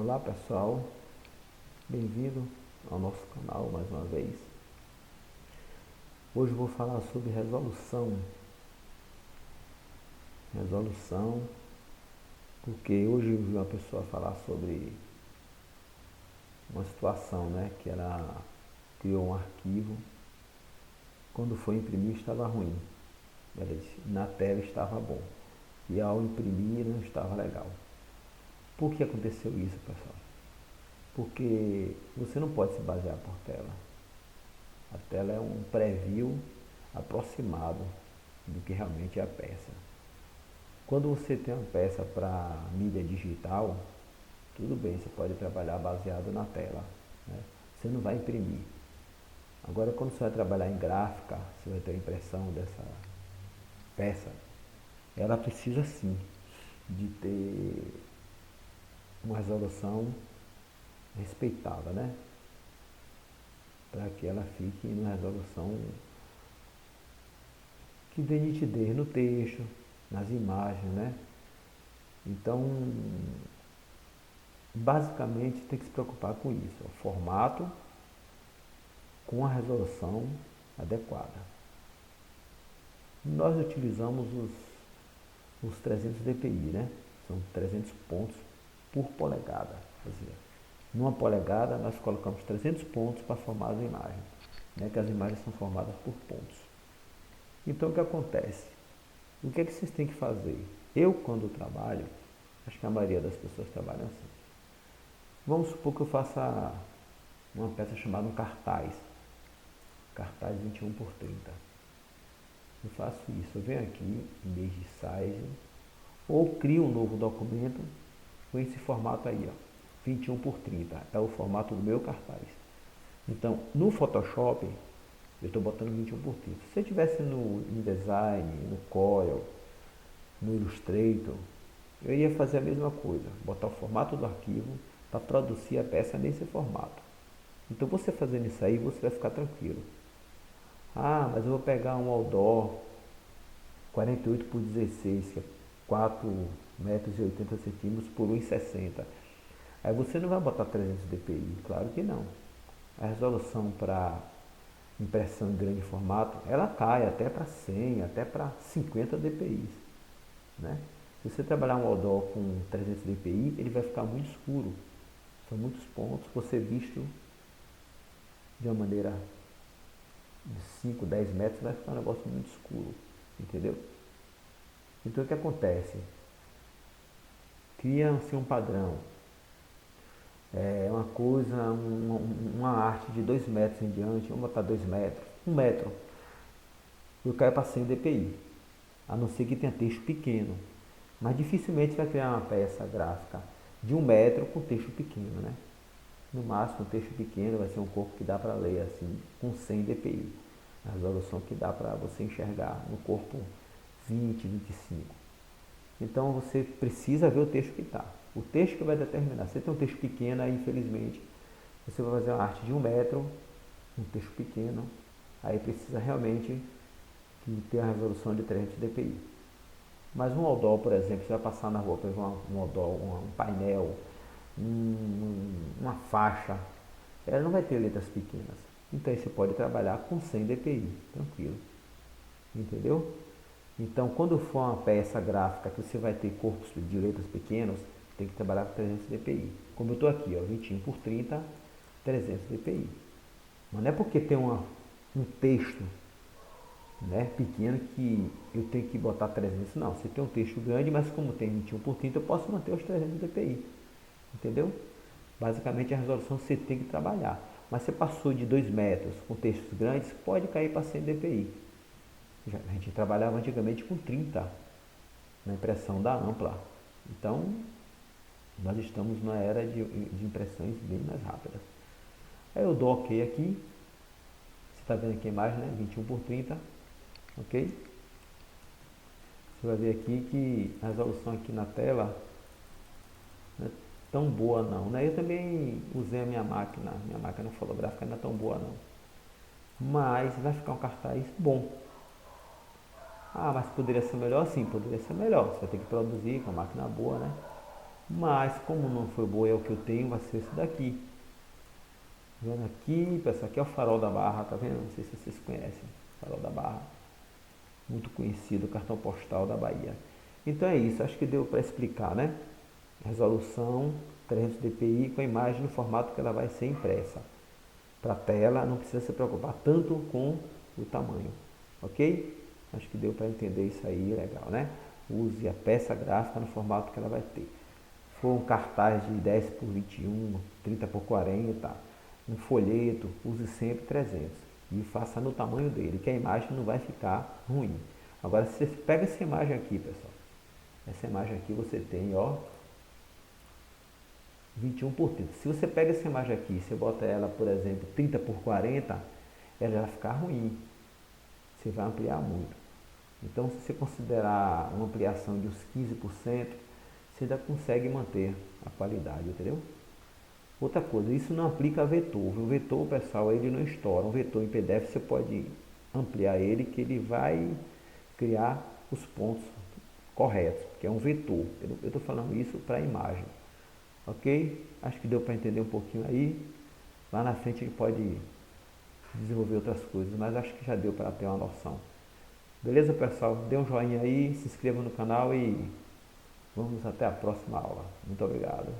Olá pessoal, bem-vindo ao nosso canal mais uma vez. Hoje eu vou falar sobre resolução, porque hoje eu vi uma pessoa falar sobre uma situação, né, que ela criou um arquivo, quando foi imprimir estava ruim, ela disse, na tela estava bom, e ao imprimir não estava legal. Por que aconteceu isso, pessoal? Porque você não pode se basear por tela. A tela é um preview aproximado do que realmente é a peça. Quando você tem uma peça para mídia digital, tudo bem, você pode trabalhar baseado na tela, né? Você não vai imprimir. Agora, quando você vai trabalhar em gráfica, você vai ter a impressão dessa peça, ela precisa sim de ter uma resolução respeitada, né? Para que ela fique numa resolução que dê nitidez no texto, nas imagens, né? Então, basicamente tem que se preocupar com isso, o formato com a resolução adequada. Nós utilizamos os 300 dpi, né? São 300 pontos por polegada. Quer dizer, numa polegada nós colocamos 300 pontos para formar as imagens, né? Que as imagens são formadas por pontos. Então o que acontece? O que é que vocês têm que fazer? Eu, quando trabalho, acho que a maioria das pessoas trabalham assim. Vamos supor que eu faça uma peça chamada um cartaz 21 por 30. Eu faço isso, eu venho aqui, Image Size, ou crio um novo documento com esse formato aí, ó, 21 por 30, é o formato do meu cartaz. Então, no Photoshop, eu estou botando 21 por 30. Se eu tivesse no InDesign, no Corel, no Illustrator, eu iria fazer a mesma coisa, botar o formato do arquivo para produzir a peça nesse formato. Então, você fazendo isso aí, você vai ficar tranquilo. Ah, mas eu vou pegar um outdoor 48 por 16, que é 4 metros e 80 centímetros por 1,60. Aí você não vai botar 300 dpi, claro que não. A resolução para impressão em grande formato, ela cai até para 100, até para 50 dpi, né? Se você trabalhar um outdoor com 300 dpi, ele vai ficar muito escuro. São muitos pontos, você visto de uma maneira de 5, 10 metros, vai ficar um negócio muito escuro, entendeu? Então o que acontece? Cria-se um padrão. É uma coisa, uma arte de 2 metros em diante, vamos botar 2 metros, 1 metro. Eu caio para 100 dpi, a não ser que tenha texto pequeno. Mas dificilmente você vai criar uma peça gráfica de 1 metro com texto pequeno, né? No máximo, um texto pequeno vai ser um corpo que dá para ler assim, com 100 dpi. A resolução que dá para você enxergar no corpo 20, 25. Então você precisa ver o texto que está. O texto que vai determinar. Se tem um texto pequeno, aí infelizmente você vai fazer uma arte de 1 metro, um texto pequeno, aí precisa realmente ter a resolução de 300 dpi. Mas um outdoor, por exemplo, você vai passar na rua, pegar um outdoor, um painel, uma faixa, ela não vai ter letras pequenas. Então aí você pode trabalhar com 100 dpi, tranquilo. Entendeu? Então, quando for uma peça gráfica que você vai ter corpos de letras pequenos, tem que trabalhar com 300 dpi. Como eu estou aqui, ó, 21 por 30, 300 dpi. Mas não é porque tem um texto, né, pequeno que eu tenho que botar 300. Não, você tem um texto grande, mas como tem 21 por 30, eu posso manter os 300 dpi. Entendeu? Basicamente, a resolução você tem que trabalhar. Mas você passou de 2 metros com textos grandes, pode cair para 100 dpi. A gente trabalhava antigamente com 30 na impressão da ampla. Então, nós estamos na era de impressões bem mais rápidas. Aí eu dou OK aqui. Você está vendo aqui a imagem, né? 21 por 30. OK? Você vai ver aqui que a resolução aqui na tela não é tão boa não, né? Eu também usei a minha máquina fotográfica não é tão boa não. Mas vai ficar um cartaz bom. Ah, mas poderia ser melhor? Sim, poderia ser melhor. Você vai ter que produzir com a máquina boa, né? Mas como não foi boa, é o que eu tenho, vai ser esse daqui. Vendo aqui, pessoal, aqui é o Farol da Barra, tá vendo? Não sei se vocês conhecem, Farol da Barra, muito conhecido, cartão postal da Bahia. Então é isso, acho que deu para explicar, né? Resolução 300 dpi com a imagem no formato que ela vai ser impressa. Para a tela, não precisa se preocupar tanto com o tamanho, ok? Acho que deu para entender isso aí, legal, né? Use a peça gráfica no formato que ela vai ter. Se for um cartaz de 10 por 21, 30 por 40, um folheto, use sempre 300 e faça no tamanho dele, que a imagem não vai ficar ruim. Agora, se você pega essa imagem aqui, pessoal, essa imagem aqui você tem, ó, 21 por 30. Se você pega essa imagem aqui e você bota ela, por exemplo, 30 por 40, ela vai ficar ruim. Você vai ampliar muito. Então, se você considerar uma ampliação de uns 15%, você ainda consegue manter a qualidade, entendeu? Outra coisa, isso não aplica a vetor. O vetor, pessoal, ele não estoura. Um vetor em PDF você pode ampliar ele, que ele vai criar os pontos corretos, que é um vetor. Eu estou falando isso para a imagem. Ok? Acho que deu para entender um pouquinho aí. Lá na frente a gente pode desenvolver outras coisas, mas acho que já deu para ter uma noção. Beleza, pessoal? Dê um joinha aí, se inscreva no canal e vamos até a próxima aula. Muito obrigado.